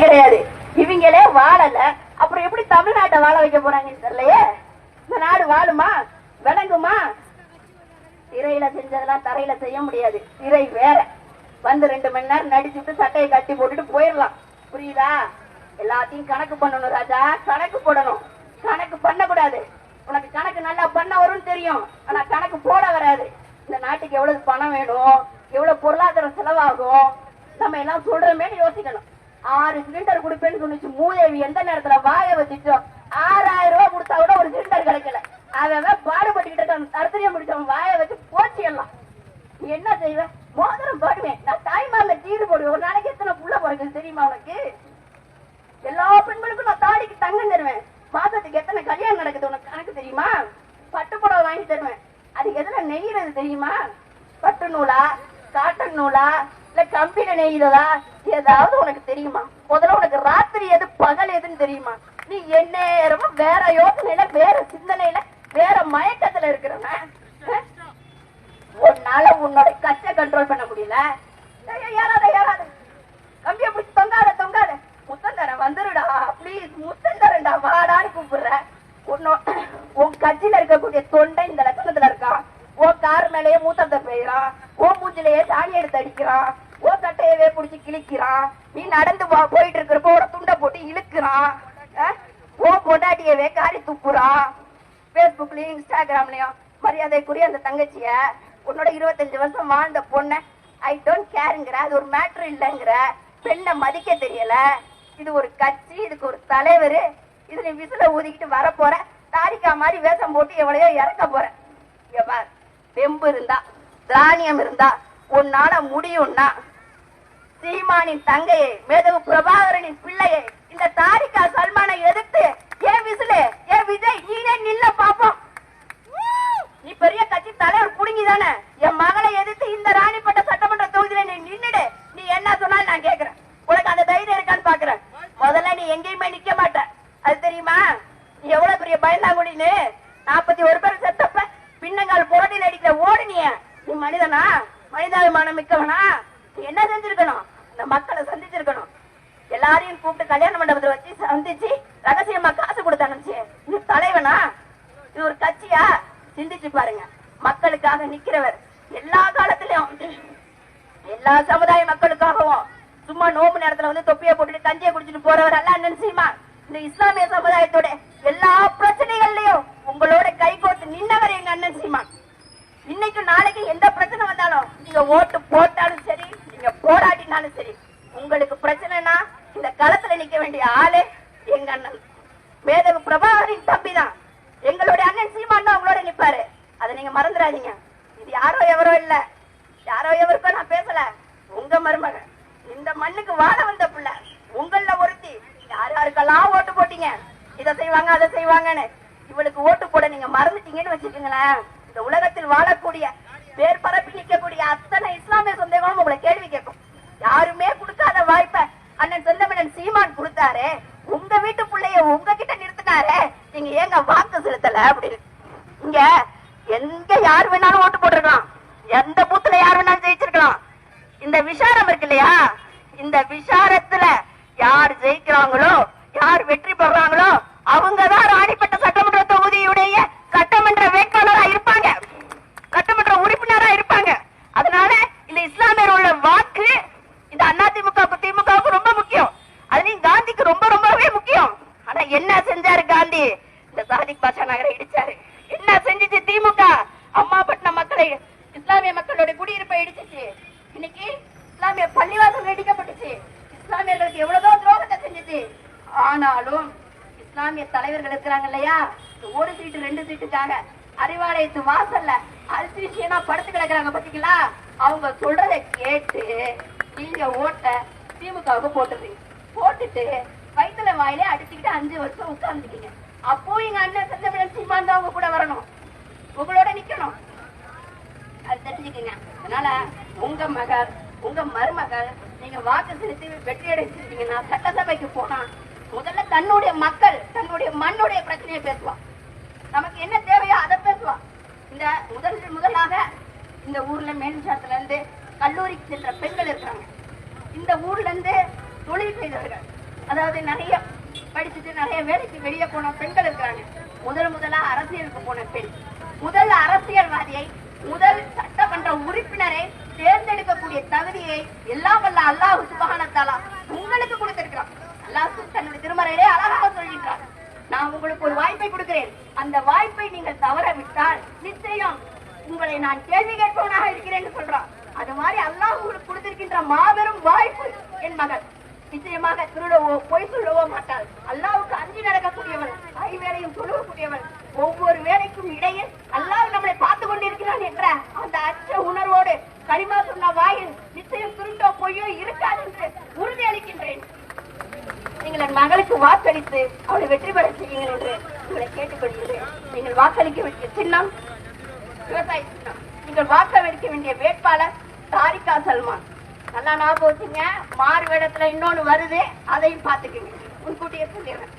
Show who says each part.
Speaker 1: கிடையாது. இவங்களே வாழல, அப்புறம் எப்படி தமிழ்நாட்டை வாழ வைக்க போறாங்கன்னு தெரியலையே. இந்த நாடு வாழுமா, விளங்குமா? திரையில செஞ்சதெல்லாம் தரையில செய்ய முடியாது. திரை வேற. வந்து 2 மணி நேரம் நடிச்சுட்டு சட்டையை கட்டி போட்டுட்டு போயிடலாம். புரியுதா? எல்லாத்தையும் கணக்கு பண்ணணும் ராஜா, கணக்கு போடணும். கணக்கு பண்ணக்கூடாது. உனக்கு கணக்கு நல்லா பண்ண வரும்னு தெரியும், ஆனா கணக்கு போட வராது. இந்த நாட்டுக்கு எவ்வளவு பணம் வேணும், எவ்வளவு பொருளாதார செலவாகும், நம்ம எல்லாம் சொல்றோமே யோசிக்கணும். 6 சிலிண்டர் கொடுப்பேன்னு சொன்னிச்சு மூதேவி. எந்த நேரத்துல வாய வச்சுட்டோம். 6000 ரூபாய் கொடுத்தா கூட ஒரு சிலிண்டர் கிடைக்கல. அவன் பாடுபட்டுக்கிட்டு தரத்திரியம் முடிச்சவன் வாய வச்சு போச்சு எல்லாம். நீ என்ன செய்வ? மோதிரம் போடுவேன் நான், தாய்மார்ல தீடு போடுவேன். ஒரு நாளைக்கு எத்தனை புள்ள பிறகு தெரியுமா உனக்கு? எல்லா பெண்களுக்கும் நான் தாலிக்கு தங்கம் தருவேன். மாசத்துக்கு எத்தனை கல்யாணம் நடக்குது உனக்கு கணக்கு தெரியுமா? பட்டு புடவை வாங்கி தருவேன். அது எதுல நெய்யறது தெரியுமா? பட்டு நூலா, காட்டன் நூலா, இல்ல கம்பியில நெய்யறதா? ஏதாவது உனக்கு தெரியுமா? முதல்ல உனக்கு ராத்திரி எது பகல் எதுன்னு தெரியுமா? நீ எந்நேரமும் வேற யோசனையில, வேற சிந்தனையில, வேற மயக்கத்துல இருக்கிறவன். உன்னால உன்னோட கஷ்ட கண்ட்ரோல் பண்ண முடியல. யாராவது கம்பிய பிடிச்சி தொங்காத முத்தந்தர வந்துருடா, பிளீஸ் முத்தந்தரண்டா வாடான்னு கூப்பிடுற. உன் கட்சியில இருக்கக்கூடிய தொண்டை இந்த லட்சணத்துல இருக்கான். உன் கார் மேலேயே மூத்தந்த பெய்யறான், உன் மூஞ்சிலேயே சாணி எடுத்து அடிக்கிறான், உன் சட்டையவே பிடிச்சி கிழிக்கிறான். நீ நடந்து போயிட்டு இருக்கிறப்ப ஒரு துண்டை போட்டு இழுக்கிறான். உன் பொண்டாட்டியவே காரி துப்புறான். பேஸ்புக்லயும் இன்ஸ்டாகிராம்லயும் மரியாதைக்குரிய அந்த தங்கச்சிய, உன்னோட 25 வருஷம் வாழ்ந்த பொண்ண ஐ டோன்ட் கேருங்கிற, அது ஒரு மேட்ரு இல்லைங்கிற, பெண்ணை மதிக்க தெரியல. இது ஒரு கட்சி, இதுக்கு ஒரு தலைவர், இது நீ விசில ஊதிக்கிட்டு வர போற, தாரிக்கா மாதிரி வேஷம் போட்டு எவ்வளையோ இறக்க போற. வெம்பு இருந்தா, தானியம் இருந்தா, உன்னால முடியும்னா சீமானின் தங்கையை, மேதகு பிரபாகரனின் பிள்ளையை, இந்த தாரிகா சல்மானை எதிர்த்து ஏன் விசிலு, ஏன் விஜய் நீனே நில்ல பாப்போம். நீ பெரிய கட்சி தலைவர் புடுங்கிதானே. என் மகளை எதிர்த்து இந்த ராணிப்பட்ட சட்டமன்ற தொகுதியில நீ நின்னுடு. நீ என்ன சொன்னாலும் நான் கேக்குறேன். உனக்கு அந்த தைரியம் இருக்கான்னு பாக்குறேன். முதல்ல நீ எங்கேயுமே நிக்க மாட்ட, அது தெரியுமா? நீ எவ்வளவு பெரிய பயந்தாங்குடின்னு 41 பேர் செத்தப்ப பின்னங்கால் போட்டியில் அடிக்கிற ஓடுனிய. நீ மனிதனா? மனிதாபிமானம் மிக்கவனா? நீ என்ன செஞ்சிருக்கணும்? இந்த மக்களை சந்திச்சிருக்கணும். எல்லாரையும் கூப்பிட்டு கல்யாண மண்டபத்தில் வச்சு சந்திச்சு ரகசியமா காசு கொடுத்து அனுப்பிச்சு. நீ தலைவனா? இது ஒரு கட்சியா? சிந்திச்சு பாருங்க. மக்களுக்காக நிக்கிறவர், எல்லா காலத்திலும் எல்லா சமுதாய மக்களுக்காகவும் சும்மா நோம்பு நேரத்துல வந்து தொப்பியை போட்டுட்டு கஞ்சியை குடிச்சிட்டு போறவர் அல்ல அண்ணன் சீமான். இந்த இஸ்லாமிய சமுதாயத்தோட எல்லா பிரச்சனைகள்லயும் உங்களோட கைகோர்த்து நின்னவர் எங்க அண்ணன் சீமான். இன்னைக்கும் நாளைக்கு எந்த பிரச்சனை வந்தாலும், நீங்க ஓட்டு போட்டாலும் சரி, நீங்க போராட்டினாலும் சரி, உங்களுக்கு பிரச்சனைனா இந்த களத்துல நிக்க வேண்டிய ஆளு எங்க அண்ணன் மேதகு பிரபாகரின் தம்பி தான். எங்களுடைய அண்ணன் சீமான் தான் உங்களோட நிப்பாரு. அதை நீங்க மறந்துடாதீங்க. இது யாரோ எவரோ இல்ல, யாரோ எவருக்கோ நான் பேசல. உங்க மருமகன், இந்த மண்ணுக்கு வாழ வந்த பிள்ளை, உங்கள ஒருத்தி. யார் யாருக்கெல்லாம் ஓட்டு போட்டீங்க, இதை செய்வாங்க அதை செய்வாங்கன்னு, இவளுக்கு ஓட்டு போட நீங்க மறந்துட்டீங்கன்னு வச்சுக்கோங்களேன். இந்த உலகத்தில் வாழக்கூடிய பேர் பரப்பி நிற்கக்கூடிய அத்தனை இஸ்லாமிய சொந்தங்களும் உங்களை கேள்வி கேட்கும். யாருமே கொடுக்காத வாய்ப்பை அண்ணன் செந்தமிழன் சீமான் கொடுத்தாரு. உங்க வீட்டு பிள்ளைய உங்ககிட்ட நிறுத்தினாரு, நீங்க ஏங்க வாக்கு செலுத்தல அப்படின்னு. இங்க எங்க யார் வேணாலும் ஓட்டு போட்டிருக்கலாம், எந்த பூத்துல யார் வேணாலும் ஜெயிச்சிருக்கலாம். இந்த விசாரம் இருக்கு இல்லையா, இந்த விசாரத்துல யார் ஜெயிக்கிறாங்களோ, யார் வெற்றி பெறாங்களோ, அவங்கதான் ராணிப்பட்ட சட்டமன்ற தொகுதியுடைய சட்டமன்ற வேட்பாளராக இருப்பாங்க, சட்டமன்ற உறுப்பினரா இருப்பாங்க. அதனால இந்த இஸ்லாமியர் உள்ள வாக்கு இந்த அதிமுக திமுகவுக்கு ரொம்ப முக்கியம். அதுலயும் காந்திக்கு ரொம்ப ரொம்பவே முக்கியம். ஆனா என்ன செஞ்சாரு காந்தி? இந்த சாதிக் பாஷா நகரை இடிச்சாரு. என்ன செஞ்சிச்சு திமுக? அம்மாபட்டினம் மக்களை, இஸ்லாமிய மக்களோட குடியிருப்பை இடிச்சிச்சு. இன்னைக்கு இஸ்லாமிய பள்ளிவாசல் இடிக்கப்பட்டுச்சு. இஸ்லாமியர்களுக்கு எவ்வளவோ துரோகத்தை செஞ்சிச்சு. ஆனாலும் இஸ்லாமிய தலைவர்கள் இருக்கிறாங்க இல்லையா, ஒரு சீட்டு 2 சீட்டுக்காக அறிவாலயத்து வாசல்ல அல்சிஷியனா படுத்து கிடக்குறாங்க பாத்தீங்களா, அவங்க சொல்றதை கேட்டு நீங்க ஓட்ட திமுகவுக்கு போட்டுறீங்க. போட்டுட்டு வயிற்றுல வாயிலே அடிச்சுக்கிட்டு 5 வருஷம் உட்கார்ந்துட்டீங்க. அப்போ எங்க அண்ணன் செந்தமிழன் சீமான் தான் உங்க கூட வரணும், உங்களோட நிக்கணும். அது தெரிஞ்சுக்கங்க. அதனால உங்க மகள், உங்க மருமகள் நீங்க வாக்கு செலுத்தி வெற்றி அடைச்சிருக்கீங்கன்னா சட்டசபைக்கு போனா முதல்ல தன்னுடைய மக்கள், தன்னுடைய மண்ணுடைய பிரச்சனையை பேசுவான். நமக்கு என்ன தேவையோ அதை பேசுவான். இந்த முதலாக இந்த ஊர்ல மேல்சாத்துல இருந்து கல்லூரிக்கு சென்ற பெண்கள் இருக்கிறாங்க. இந்த ஊர்ல இருந்து தொழில் செய்தவர்கள், அதாவது நிறைய படிச்சுட்டு நிறைய வேலைக்கு வெளியே போன பெண்கள் இருக்கிறாங்க. முதலா அரசியலுக்கு போன பெண், முதல் அரசியல்வாதியை, முதல் சட்டமன்ற உறுப்பினரை தேர்ந்தெடுக்கக்கூடிய தகுதியை எல்லாம் வல்ல அல்லாஹ் சுப்ஹானஹு வ தஆலா உங்களுக்கு கொடுத்திருக்கிறார். அல்லாஹ் தன்னுடைய திருமறையிலே அழகாக சொல்கின்றார், நான் உங்களுக்கு ஒரு வாய்ப்பை கொடுக்கிறேன், அந்த வாய்ப்பை நீங்கள் தவற விட்டால் நிச்சயம் உங்களை நான் கேள்வி கேட்பவனாக இருக்கிறேன் சொல்றான். அது மாதிரி அல்லாஹ் உங்களுக்கு கொடுத்திருக்கின்ற மாபெரும் வாய்ப்பு. என் மகள் நிச்சயமாக திருடவோ பொய் சொல்லவோ மாட்டாள். அல்லாஹ்வுக்கு அஞ்சி நடக்கக்கூடியவள், ஐவேளையும் தொழுகக்கூடியவள். ஒவ்வொரு வேலைக்கும் இடையே அல்லாஹ் நம்மளை பார்த்து கொண்டிருக்கிறான் என்ற அந்த அச்ச உணர்வோடு கலிமா சொன்ன வாயில் நிச்சயம் திருட்டோ பொய்யோ இருக்காது என்று உறுதி அளிக்கின்றேன். நீங்கள் என் மகளுக்கு வாக்களித்து அவளை வெற்றி பெற செய்யுங்கள் என்று உங்களை கேட்டுக்கொள்கிறேன். நீங்கள் வாக்களிக்க வேண்டிய சின்னம் விவசாய சின்னம். நீங்கள் வாக்களிக்க வேண்டிய வேட்பாளர் தாரிகா சல்மான். நல்லா ஞாபகம் வச்சுங்க. மாறு வேடத்துல இன்னொன்னு வருது, அதையும் பாத்துக்கங்க. முன்கூட்டியே சொல்லிடுறேன்.